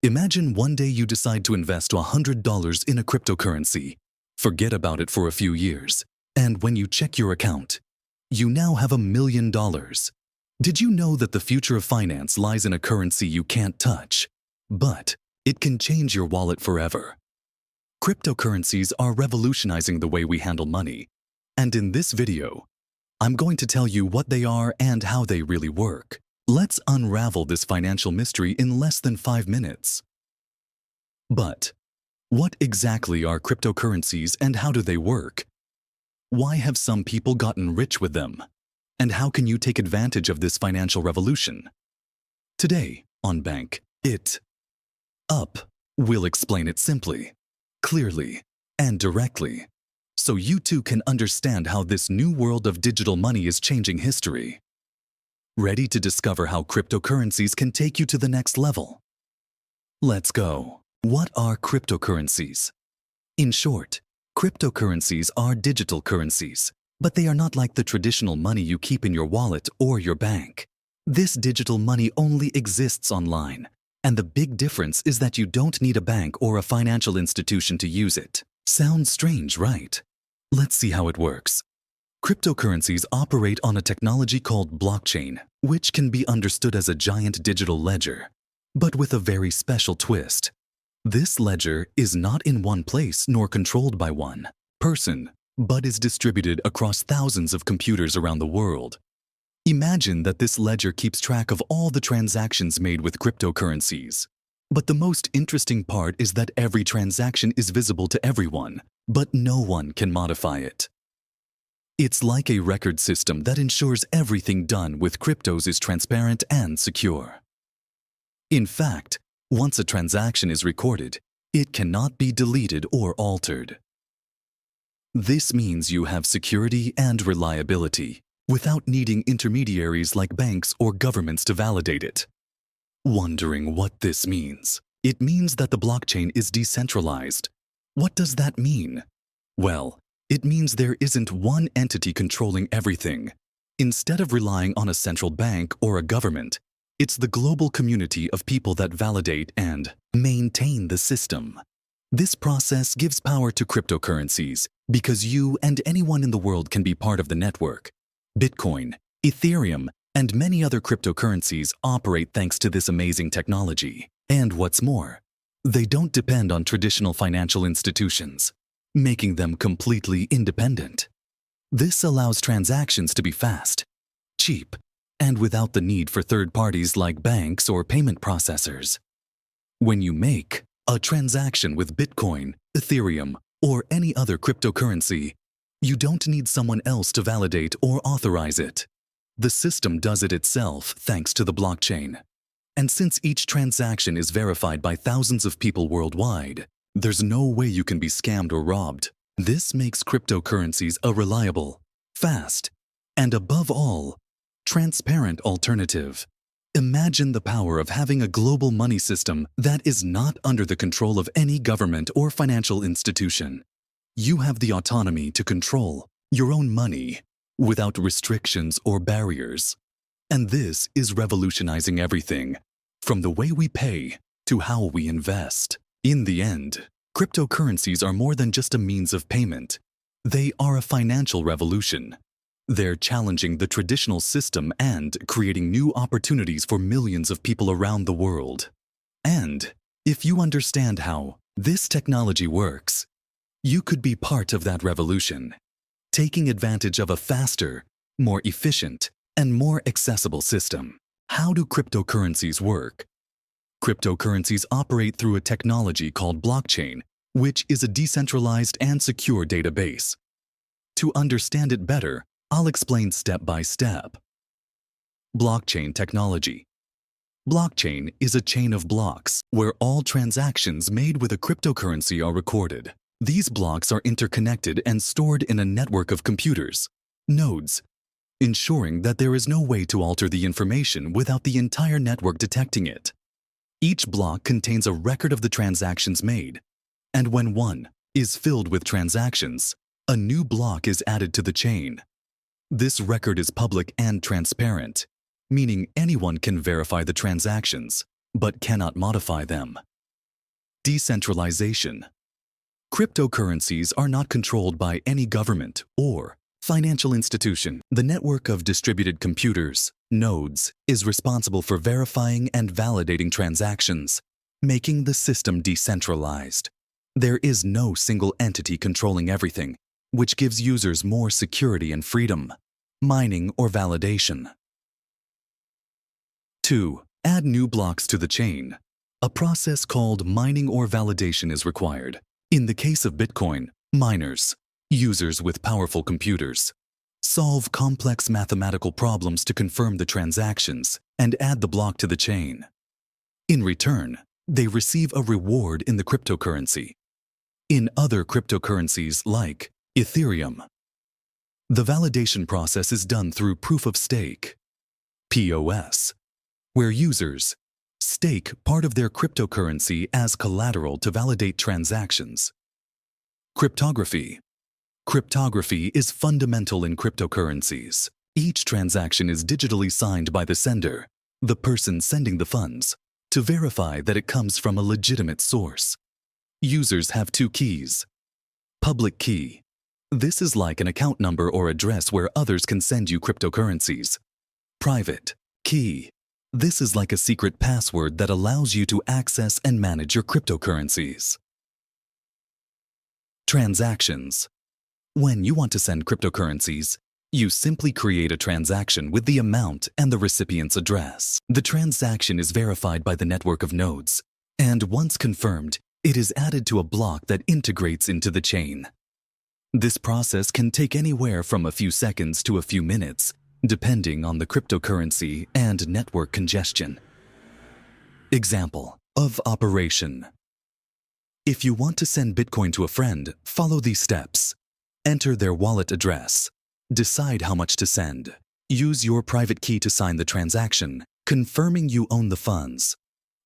Imagine one day you decide to invest $100 in a cryptocurrency. Forget about it for a few years. And when you check your account, you now have $1,000,000. Did you know that the future of finance lies in a currency you can't touch? But it can change your wallet forever. Cryptocurrencies are revolutionizing the way we handle money. And in this video, I'm going to tell you what they are and how they really work. Let's unravel this financial mystery in less than 5 minutes. But what exactly are cryptocurrencies and how do they work? Why have some people gotten rich with them? And how can you take advantage of this financial revolution? Today, on Bank It Up, we'll explain it simply, clearly, and directly, so you too can understand how this new world of digital money is changing history. Ready to discover how cryptocurrencies can take you to the next level? Let's go. What are cryptocurrencies? In short, cryptocurrencies are digital currencies, but they are not like the traditional money you keep in your wallet or your bank. This digital money only exists online, and the big difference is that you don't need a bank or a financial institution to use it. Sounds strange, right? Let's see how it works. Cryptocurrencies operate on a technology called blockchain, which can be understood as a giant digital ledger, but with a very special twist. This ledger is not in one place nor controlled by one person, but is distributed across thousands of computers around the world. Imagine that this ledger keeps track of all the transactions made with cryptocurrencies. But the most interesting part is that every transaction is visible to everyone, but no one can modify it. It's like a record system that ensures everything done with cryptos is transparent and secure. In fact, once a transaction is recorded, it cannot be deleted or altered. This means you have security and reliability without needing intermediaries like banks or governments to validate it. Wondering what this means? It means that the blockchain is decentralized. What does that mean? Well, it means there isn't one entity controlling everything. Instead of relying on a central bank or a government, it's the global community of people that validate and maintain the system. This process gives power to cryptocurrencies because you and anyone in the world can be part of the network. Bitcoin, Ethereum, and many other cryptocurrencies operate thanks to this amazing technology. And what's more, they don't depend on traditional financial institutions, making them completely independent. This allows transactions to be fast, cheap, and without the need for third parties like banks or payment processors. When you make a transaction with Bitcoin, Ethereum, or any other cryptocurrency, you don't need someone else to validate or authorize it. The system does it itself thanks to the blockchain. And since each transaction is verified by thousands of people worldwide, there's no way you can be scammed or robbed. This makes cryptocurrencies a reliable, fast, and above all, transparent alternative. Imagine the power of having a global money system that is not under the control of any government or financial institution. You have the autonomy to control your own money without restrictions or barriers. And this is revolutionizing everything, from the way we pay to how we invest. In the end, cryptocurrencies are more than just a means of payment. They are a financial revolution. They're challenging the traditional system and creating new opportunities for millions of people around the world. And if you understand how this technology works, you could be part of that revolution, taking advantage of a faster, more efficient, and more accessible system. How do cryptocurrencies work? Cryptocurrencies operate through a technology called blockchain, which is a decentralized and secure database. To understand it better, I'll explain step by step. Blockchain technology. Blockchain is a chain of blocks where all transactions made with a cryptocurrency are recorded. These blocks are interconnected and stored in a network of computers, nodes, ensuring that there is no way to alter the information without the entire network detecting it. Each block contains a record of the transactions made, and when one is filled with transactions, a new block is added to the chain. This record is public and transparent, meaning anyone can verify the transactions, but cannot modify them. Decentralization. Cryptocurrencies are not controlled by any government or financial institution. The network of distributed computers, nodes, is responsible for verifying and validating transactions, making the system decentralized. There is no single entity controlling everything, which gives users more security and freedom. Mining or validation. 2. Add new blocks to the chain. A process called mining or validation is required. In the case of Bitcoin, miners, users with powerful computers, solve complex mathematical problems to confirm the transactions and add the block to the chain. In return, they receive a reward in the cryptocurrency. In other cryptocurrencies like Ethereum, the validation process is done through proof of stake, POS, where users stake part of their cryptocurrency as collateral to validate transactions. Cryptography. Cryptography is fundamental in cryptocurrencies. Each transaction is digitally signed by the sender, the person sending the funds, to verify that it comes from a legitimate source. Users have two keys. Public key. This is like an account number or address where others can send you cryptocurrencies. Private key. This is like a secret password that allows you to access and manage your cryptocurrencies. Transactions. When you want to send cryptocurrencies, you simply create a transaction with the amount and the recipient's address. The transaction is verified by the network of nodes, and once confirmed, it is added to a block that integrates into the chain. This process can take anywhere from a few seconds to a few minutes, depending on the cryptocurrency and network congestion. Example of operation. If you want to send Bitcoin to a friend, follow these steps. Enter their wallet address. Decide how much to send. Use your private key to sign the transaction, confirming you own the funds.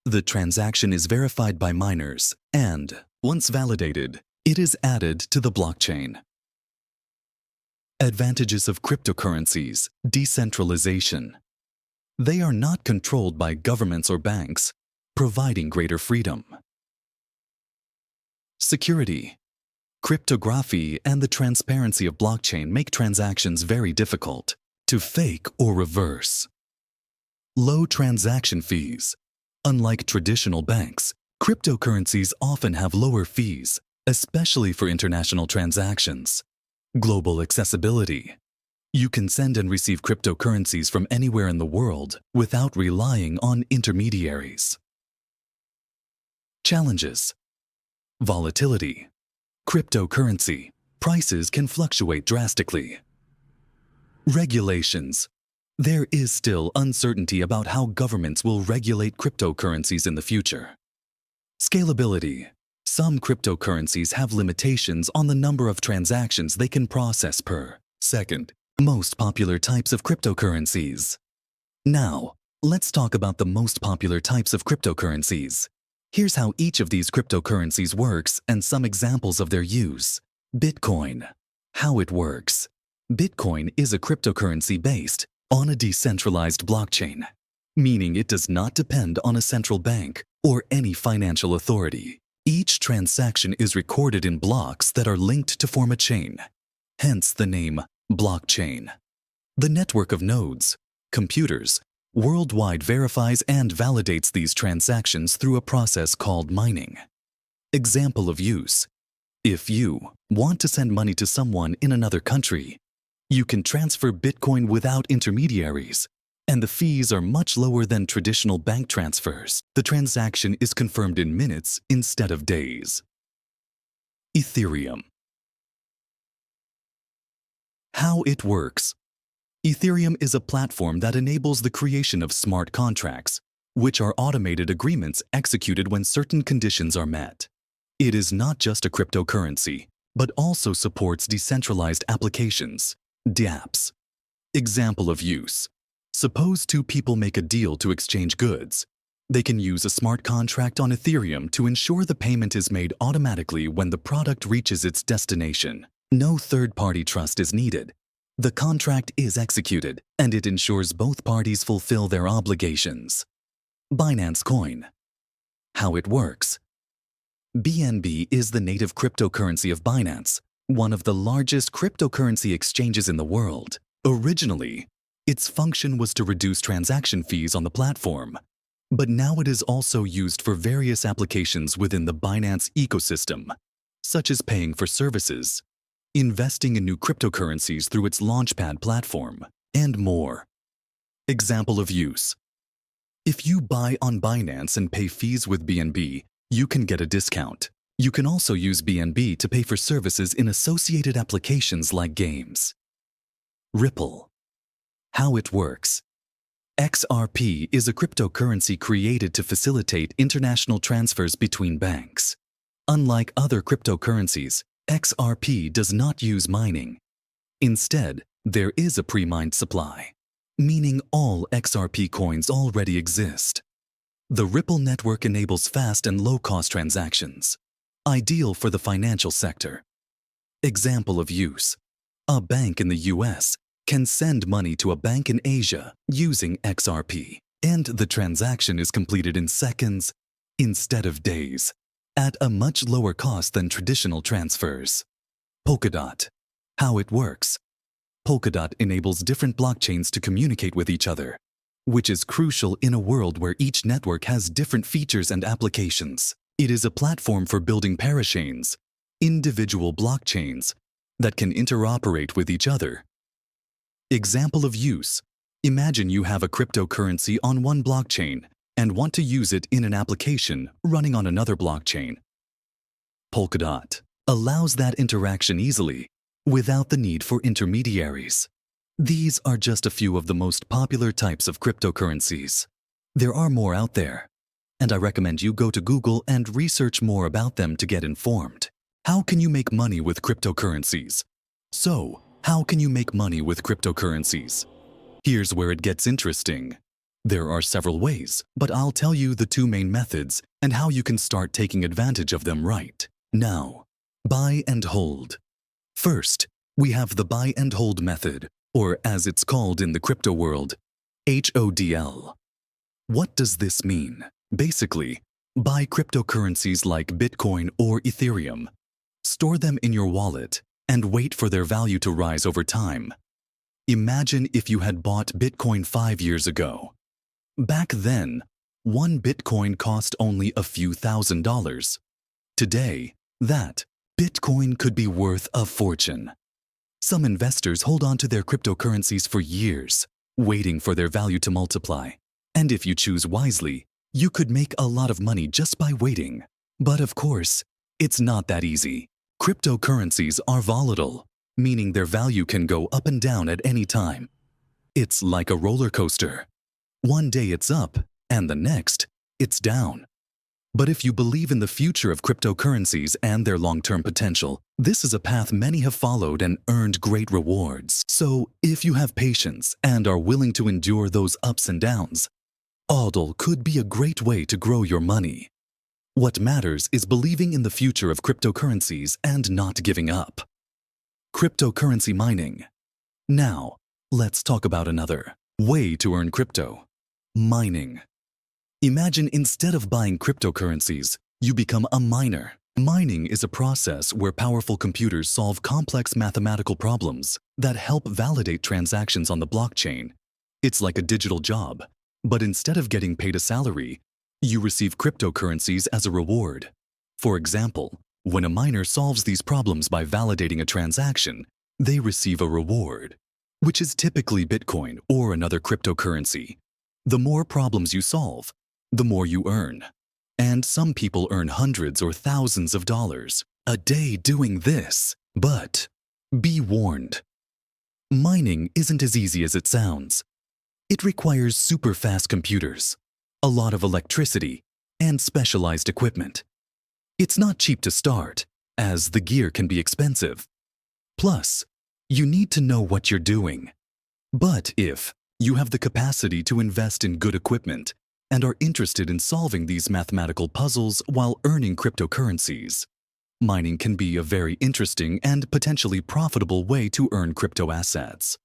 The transaction is verified by miners, and, once validated, it is added to the blockchain. Advantages of cryptocurrencies. Decentralization. They are not controlled by governments or banks, providing greater freedom. Security. Cryptography and the transparency of blockchain make transactions very difficult to fake or reverse. Low transaction fees. Unlike traditional banks, cryptocurrencies often have lower fees, especially for international transactions. Global accessibility. You can send and receive cryptocurrencies from anywhere in the world without relying on intermediaries. Challenges. Volatility. Cryptocurrency. Prices can fluctuate drastically. Regulations. There is still uncertainty about how governments will regulate cryptocurrencies in the future. Scalability. Some cryptocurrencies have limitations on the number of transactions they can process per second. Most popular types of cryptocurrencies. Now, let's talk about the most popular types of cryptocurrencies. Here's how each of these cryptocurrencies works and some examples of their use. Bitcoin. How it works. Bitcoin is a cryptocurrency based on a decentralized blockchain, meaning it does not depend on a central bank or any financial authority. Each transaction is recorded in blocks that are linked to form a chain, hence the name blockchain. The network of nodes, computers, worldwide verifies and validates these transactions through a process called mining. Example of use. If you want to send money to someone in another country, you can transfer Bitcoin without intermediaries, and the fees are much lower than traditional bank transfers. The transaction is confirmed in minutes instead of days. Ethereum. How it works. Ethereum is a platform that enables the creation of smart contracts, which are automated agreements executed when certain conditions are met. It is not just a cryptocurrency, but also supports decentralized applications, dApps. Example of use. Suppose two people make a deal to exchange goods. They can use a smart contract on Ethereum to ensure the payment is made automatically when the product reaches its destination. No third-party trust is needed. The contract is executed, and it ensures both parties fulfill their obligations. Binance Coin. How it works. BNB is the native cryptocurrency of Binance, one of the largest cryptocurrency exchanges in the world. Originally, its function was to reduce transaction fees on the platform, but now it is also used for various applications within the Binance ecosystem, such as paying for services, investing in new cryptocurrencies through its Launchpad platform, and more. Example of use. If you buy on Binance and pay fees with BNB, you can get a discount. You can also use BNB to pay for services in associated applications like games. Ripple. How it works. XRP is a cryptocurrency created to facilitate international transfers between banks. Unlike other cryptocurrencies, XRP does not use mining. Instead, there is a pre-mined supply, meaning all XRP coins already exist. The Ripple network enables fast and low-cost transactions, ideal for the financial sector. Example of use. A bank in the US can send money to a bank in Asia using XRP, and the transaction is completed in seconds instead of days, at a much lower cost than traditional transfers. Polkadot. How it works. Polkadot enables different blockchains to communicate with each other, which is crucial in a world where each network has different features and applications. It is a platform for building parachains, individual blockchains, that can interoperate with each other. Example of use. Imagine you have a cryptocurrency on one blockchain and want to use it in an application running on another blockchain. Polkadot allows that interaction easily, without the need for intermediaries. These are just a few of the most popular types of cryptocurrencies. There are more out there, and I recommend you go to Google and research more about them to get informed. How can you make money with cryptocurrencies? So, how can you make money with cryptocurrencies? Here's where it gets interesting. There are several ways, but I'll tell you the two main methods and how you can start taking advantage of them right now. Buy and hold. First, we have the buy and hold method, or as it's called in the crypto world, HODL. What does this mean? Basically, buy cryptocurrencies like Bitcoin or Ethereum, store them in your wallet, and wait for their value to rise over time. Imagine if you had bought Bitcoin 5 years ago. Back then, one Bitcoin cost only a few $1,000s. Today, that Bitcoin could be worth a fortune. Some investors hold on to their cryptocurrencies for years, waiting for their value to multiply. And if you choose wisely, you could make a lot of money just by waiting. But of course, it's not that easy. Cryptocurrencies are volatile, meaning their value can go up and down at any time. It's like a roller coaster. One day it's up, and the next, it's down. But if you believe in the future of cryptocurrencies and their long-term potential, this is a path many have followed and earned great rewards. So, if you have patience and are willing to endure those ups and downs, HODL could be a great way to grow your money. What matters is believing in the future of cryptocurrencies and not giving up. Cryptocurrency mining. Now, let's talk about another way to earn crypto. Mining. Imagine instead of buying cryptocurrencies, you become a miner. Mining is a process where powerful computers solve complex mathematical problems that help validate transactions on the blockchain. It's like a digital job, but instead of getting paid a salary, you receive cryptocurrencies as a reward. For example, when a miner solves these problems by validating a transaction, they receive a reward, which is typically Bitcoin or another cryptocurrency. The more problems you solve, the more you earn. And some people earn hundreds or thousands of dollars a day doing this. But be warned. Mining isn't as easy as it sounds. It requires super fast computers, a lot of electricity, and specialized equipment. It's not cheap to start, as the gear can be expensive. Plus, you need to know what you're doing. But if you have the capacity to invest in good equipment and are interested in solving these mathematical puzzles while earning cryptocurrencies, mining can be a very interesting and potentially profitable way to earn crypto assets.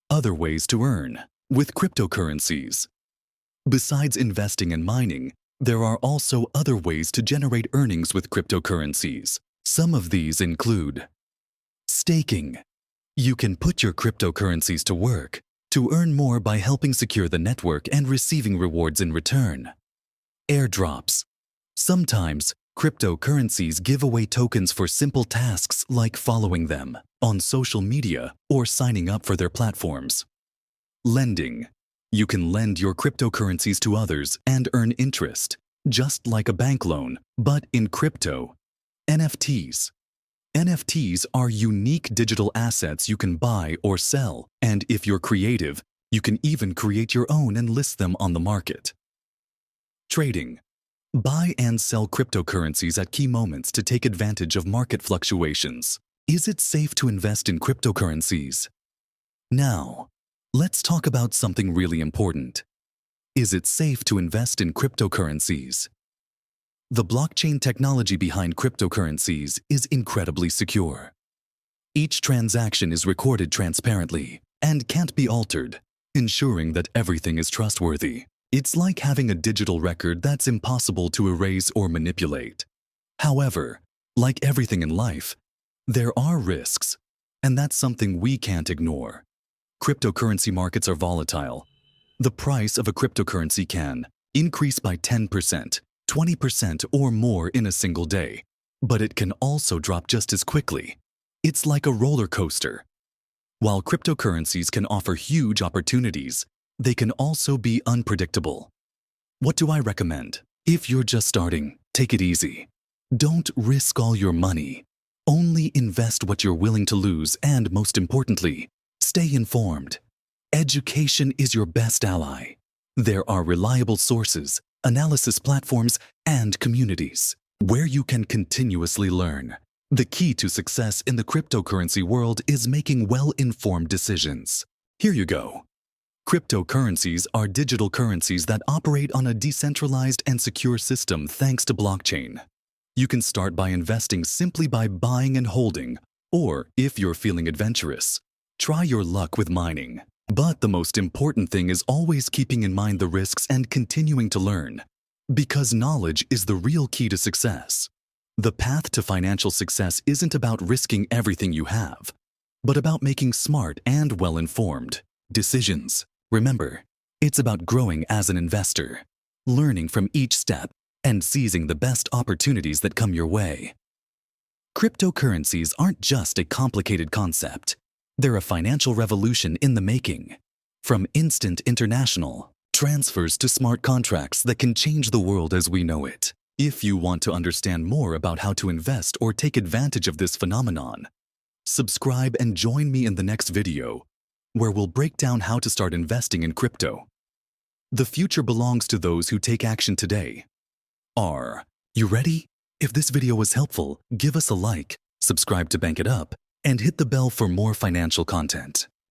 Other ways to earn with cryptocurrencies. Besides investing and mining, There are also other ways to generate earnings with cryptocurrencies. Some of these include staking. You can put your cryptocurrencies to work to earn more by helping secure the network and receiving rewards in return. Airdrops. Sometimes, cryptocurrencies give away tokens for simple tasks like following them on social media or signing up for their platforms. Lending. You can lend your cryptocurrencies to others and earn interest, just like a bank loan, but in crypto. NFTs. NFTs are unique digital assets you can buy or sell, and if you're creative, you can even create your own and list them on the market. Trading. Buy and sell cryptocurrencies at key moments to take advantage of market fluctuations. Is it safe to invest in cryptocurrencies? Now, let's talk about something really important. Is it safe to invest in cryptocurrencies? The blockchain technology behind cryptocurrencies is incredibly secure. Each transaction is recorded transparently and can't be altered, ensuring that everything is trustworthy. It's like having a digital record that's impossible to erase or manipulate. However, like everything in life, there are risks, and that's something we can't ignore. Cryptocurrency markets are volatile. The price of a cryptocurrency can increase by 10%, 20% or more in a single day, but it can also drop just as quickly. It's like a roller coaster. While cryptocurrencies can offer huge opportunities, they can also be unpredictable. What do I recommend? If you're just starting, take it easy. Don't risk all your money. Only invest what you're willing to lose, and most importantly, stay informed. Education is your best ally. There are reliable sources, analysis platforms, and communities where you can continuously learn. The key to success in the cryptocurrency world is making well-informed decisions. Here you go. Cryptocurrencies are digital currencies that operate on a decentralized and secure system thanks to blockchain. You can start by investing simply by buying and holding, or if you're feeling adventurous, try your luck with mining. But the most important thing is always keeping in mind the risks and continuing to learn, because knowledge is the real key to success. The path to financial success isn't about risking everything you have, but about making smart and well-informed decisions. Remember, it's about growing as an investor, learning from each step, and seizing the best opportunities that come your way. Cryptocurrencies aren't just a complicated concept. They're a financial revolution in the making. From instant international transfers to smart contracts that can change the world as we know it. If you want to understand more about how to invest or take advantage of this phenomenon, subscribe and join me in the next video, where we'll break down how to start investing in crypto. The future belongs to those who take action today. Are you ready? If this video was helpful, give us a like, subscribe to Bank It Up, and hit the bell for more financial content.